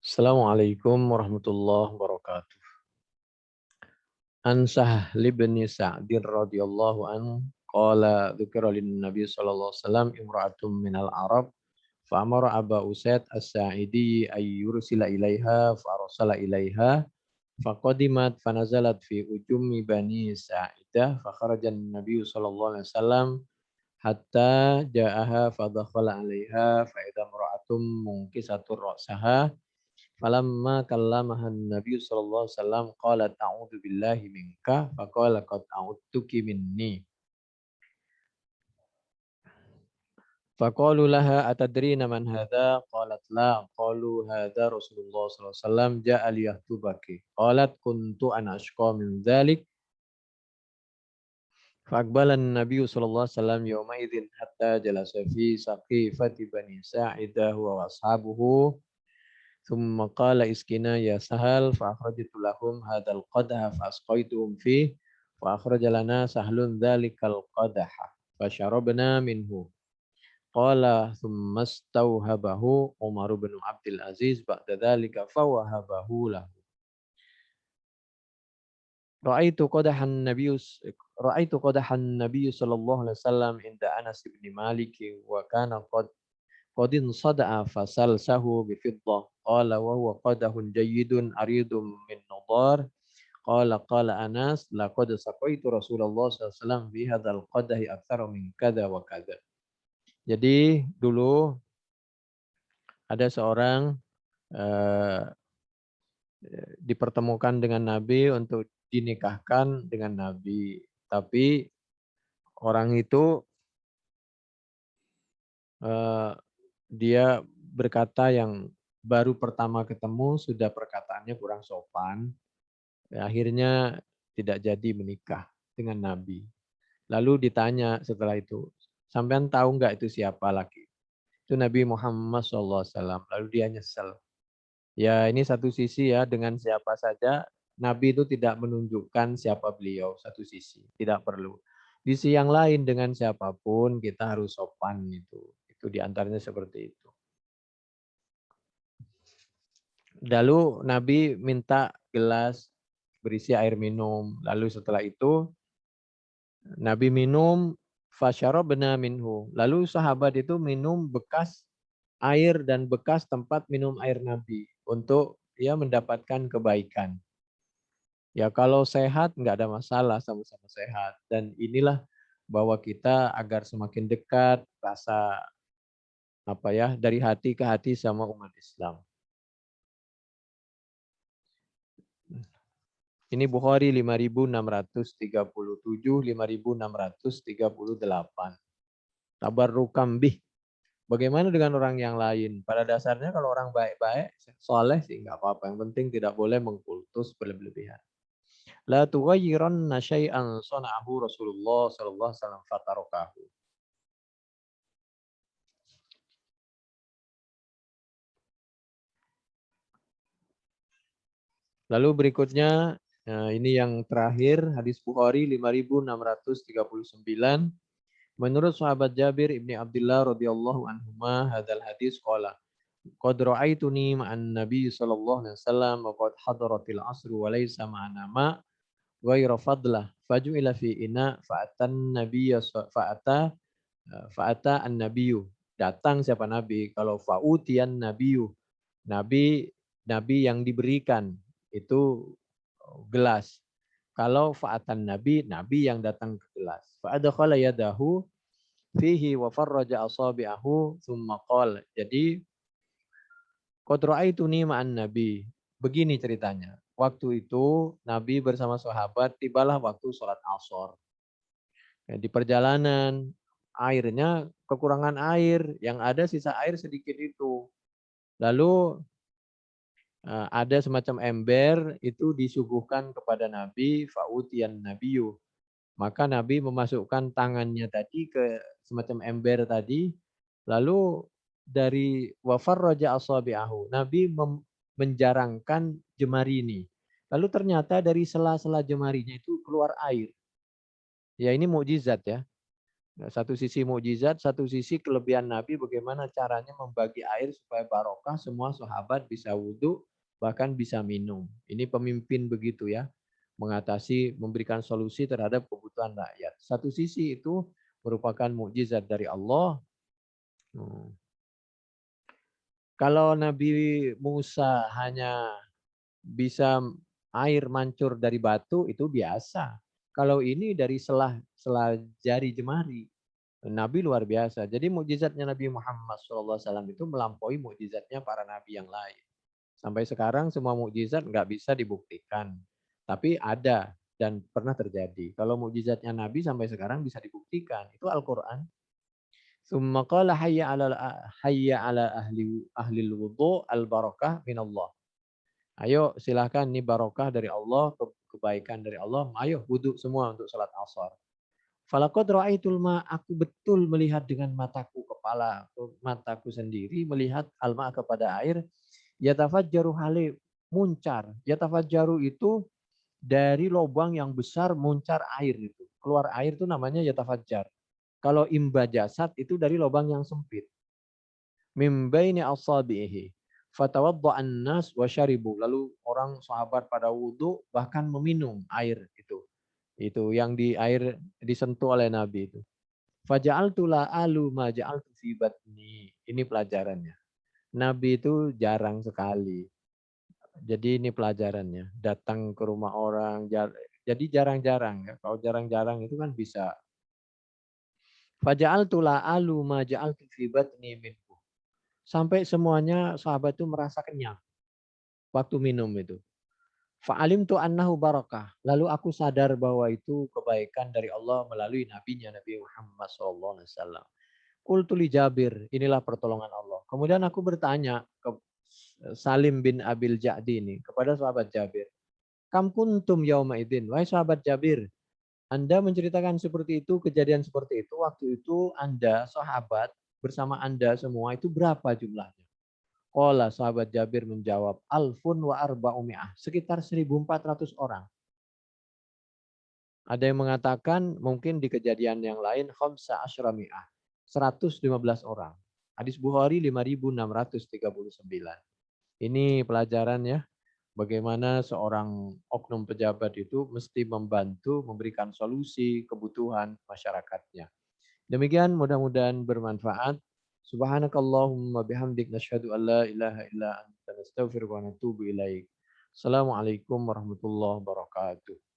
Assalamualaikum warahmatullahi wabarakatuh. An Sahal bin Sa'din radhiyallahu anhu qala dzikra lin Nabi sallallahu alaihi wasallam imra'atun minal Arab fa amara Aba Usaid As-Sa'idi ay yursila ilaiha fa arsala ilaiha fa qadimat fa nazalat fi ujumi bani Sa'idah fa kharaja an-nabiy sallallahu alaihi wasallam hatta ja'aha fa dakhala 'alaiha fa idza imra'atun munkisatur ra'saha falamma kallamaha Nabi sallallahu alaihi wasallam qalat a'udzu billahi minka faqala qad a'udtuki minni. Faqalu laha atadrina man hadha qalat la qalu hadha Rasulullah sallallahu alaihi wasallam ja'a liyahtubaki qalat kuntu ana ashqa min dzalik faqbala an-nabiy sallallahu alaihi wasallam yawma idzin hatta jalasa fi saqifati bani sa'idah wa ashabuhu ثم قال اسقنا يا سهل فأخرجت لهم هذا القدح فأسقيتهم فيه فأخرج لنا سهل ذلك القدح فشربنا منه قال ثم استوهبه عمر بن عبد العزيز بعد ذلك فوهبه له رأيت قدح النبي رأيت قدح النبي صلى الله عليه وسلم عند أنس بن مالك وكان قد انصدع فسلسه بفضة قال وهو قدح جيد عريض من نضار قال أنس لقد سقيت رسول الله صلى الله عليه وسلم في هذا القدح أكثر من كذا وكذا. Jadi dulu ada seorang eh, dipertemukan dengan Nabi untuk dinikahkan dengan Nabi. Tapi orang itu eh, dia berkata yang baru pertama ketemu sudah perkataannya kurang sopan. Akhirnya tidak jadi menikah dengan Nabi. Lalu ditanya setelah itu, sampean tahu nggak itu siapa lagi? Itu Nabi Muhammad SAW. Lalu dia nyesel. Ya ini satu sisi ya, dengan siapa saja Nabi itu tidak menunjukkan siapa beliau, satu sisi. Tidak perlu. Sisi yang lain dengan siapapun kita harus sopan itu. Itu diantaranya seperti itu. Lalu Nabi minta gelas berisi air minum. Lalu setelah itu Nabi minum fasyarabna minhu. Lalu sahabat itu minum bekas air dan bekas tempat minum air Nabi untuk ya mendapatkan kebaikan. Ya kalau sehat nggak ada masalah, sama-sama sehat. Dan inilah bahwa kita agar semakin dekat rasa apa ya dari hati ke hati sama umat Islam. Ini Bukhari 5637, 5638. Tabarrukam bih. Bagaimana dengan orang yang lain? Pada dasarnya kalau orang baik-baik, soleh sih nggak apa-apa. Yang penting tidak boleh mengkultus berlebihan. La tughayyiranna syai'an sana'ahu Rasulullah sallallahu alaihi wasallam fatarokahu. Lalu berikutnya, ini yang terakhir, hadis Bukhari 5639. Menurut sahabat Jabir ibni Abdullah radhiyallahu anhuma hadzal hadis qala qad ra'aituni ma'an nabi sallallahu alaihi wasallam wa qad hadaratil asr wa laysa ma'ana ma ghairu fadlah faju'ila fi ina fa'atan nabiyya fa'ata an-nabiyyu. Datang siapa nabi? Kalau fa'utiyan nabiyyu. Nabi yang diberikan itu gelas. Kalau fa'atan nabi yang datang ke gelas. Fa'adkhala yadahu fihi wa farraja asabi'ahu thumma qala. Jadi qad ra'aituni ma'an nabi. Begini ceritanya. Waktu itu Nabi bersama sahabat tibalah waktu sholat asar. Di perjalanan airnya kekurangan air, yang ada sisa air sedikit itu. Lalu ada semacam ember itu disuguhkan kepada Nabi fa'utiyan nabiyyu. Maka Nabi memasukkan tangannya tadi ke semacam ember tadi, lalu dari wafar roja asabi'ahu, Nabi menjarangkan jemari ini. Lalu ternyata dari sela-sela jemarinya itu keluar air. Ya ini mukjizat ya. Nah, satu sisi mukjizat, satu sisi kelebihan Nabi bagaimana caranya membagi air supaya barokah, semua sahabat bisa wudhu, bahkan bisa minum. Ini pemimpin begitu ya, mengatasi, memberikan solusi terhadap kebutuhan rakyat. Satu sisi itu merupakan mukjizat dari Allah. Hmm. Kalau Nabi Musa hanya bisa air mancur dari batu itu biasa. Kalau ini dari selah jari jemari. Nabi luar biasa. Jadi mukjizatnya Nabi Muhammad SAW itu melampaui mukjizatnya para nabi yang lain. Sampai sekarang semua mukjizat nggak bisa dibuktikan. Tapi ada dan pernah terjadi. Kalau mukjizatnya Nabi sampai sekarang bisa dibuktikan. Itu Al-Quran. Summa qala hayya ala ahli wudu al barakah minallah. Ayo silahkan ini barokah dari Allah, kebaikan dari Allah. Ayo wudhu semua untuk salat asar. Falaqad ra'aitul ma, aku betul melihat dengan mataku mataku sendiri melihat alma kepada air, yatafajjaru hale muncar. Yatafajjaru itu dari lubang yang besar muncar air itu. Keluar air itu namanya yatafajjar. Kalau imba jasad itu dari lubang yang sempit. Mim baini asabihi. Fatawadda'an nas wa syaribu. Lalu orang sahabat pada wudhu bahkan meminum air itu. Itu yang di air disentuh oleh Nabi itu. Faja'altu la alu ma ja'altu fi batni. Ini pelajarannya. Nabi itu jarang sekali. Jadi ini pelajarannya. Datang ke rumah orang. Jadi jarang-jarang. Ya. Kalau jarang-jarang itu kan bisa. Faja'altu la alu ma ja'altu fi batni minhu. Sampai semuanya sahabat itu merasa kenyang waktu minum itu. Fa'alim tu annahu barakah. Lalu aku sadar bahwa itu kebaikan dari Allah melalui nabinya Nabi Muhammad SAW. Qultu li Jabir, inilah pertolongan Allah. Kemudian aku bertanya ke Salim bin Abil Ja'di ini, kepada sahabat Jabir. Kam kuntum yauma idin, wahai sahabat Jabir, Anda menceritakan seperti itu, kejadian seperti itu, waktu itu Anda, sahabat, bersama Anda semua itu berapa jumlahnya? Qala sahabat Jabir menjawab, alfun wa arba'umi'ah, sekitar 1.400 orang. Ada yang mengatakan mungkin di kejadian yang lain khamsa asyrami'ah, 115 orang. Hadis Bukhari 5.639. Ini pelajaran ya, bagaimana seorang oknum pejabat itu mesti membantu memberikan solusi kebutuhan masyarakatnya. Demikian mudah-mudahan bermanfaat. Subhanakallahumma bihamdik nasyhadu an la ilaha illa anta nastaghfiruka wa natubu ilaik. Assalamualaikum warahmatullahi wabarakatuh.